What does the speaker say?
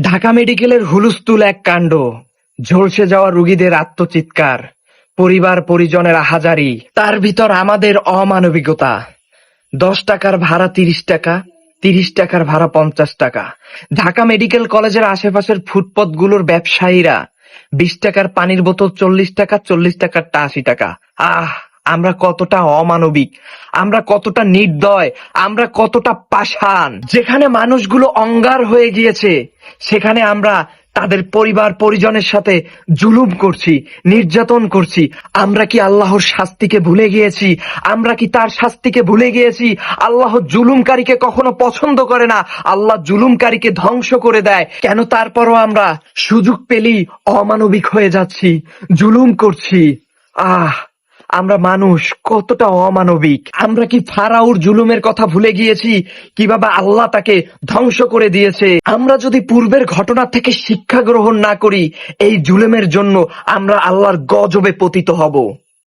ঢাকা মেডিকেলের হুলস্থুল এক কাণ্ড, ঝলসে যাওয়া রোগীদের আত্মচিৎকার, পরিবার পরিজনের আহাজারি, তার ভিতর আমাদের অমানবিকতা। ১০ টাকার ভাড়া ৩০ টাকা, ৩০ টাকার ভাড়া ৫০ টাকা। ঢাকা মেডিকেল কলেজের আশেপাশের ফুটপাতগুলোর ব্যবসায়ীরা ২০ টাকার পানির বোতল ৪০ টাকা, ৪০ টাকারটা ৮০ টাকা। আহ, আমরা কতটা অমানবিক, আমরা কতটা নির্দয়, আমরা কতটা পাষাণ! যেখানে মানুষগুলো অঙ্গার হয়ে গিয়েছে, সেখানে আমরা তাদের পরিবার পরিজনের সাথে জুলুম করছি, নির্যাতন করছি। আমরা কি আল্লাহর শাস্তিকে ভুলে গিয়েছি? আমরা কি তার শাস্তিকে ভুলে গিয়েছি? আল্লাহ জুলুমকারীকে কখনো পছন্দ করে না, আল্লাহ জুলুমকারীকে ধ্বংস করে দেয়। কেন তারপরও আমরা সুযোগ পেলেই অমানবিক হয়ে যাচ্ছি, জুলুম করছি? আহ, আমরা মানুষ কতটা অমানবিক! আমরা কি ফারাউর জুলুমের কথা ভুলে গিয়েছি, কিভাবে আল্লাহ তাকে ধ্বংস করে দিয়েছে? আমরা যদি পূর্বের ঘটনা থেকে শিক্ষা গ্রহণ না করি, এই জুলুমের জন্য আমরা আল্লাহর গজবে পতিত হব।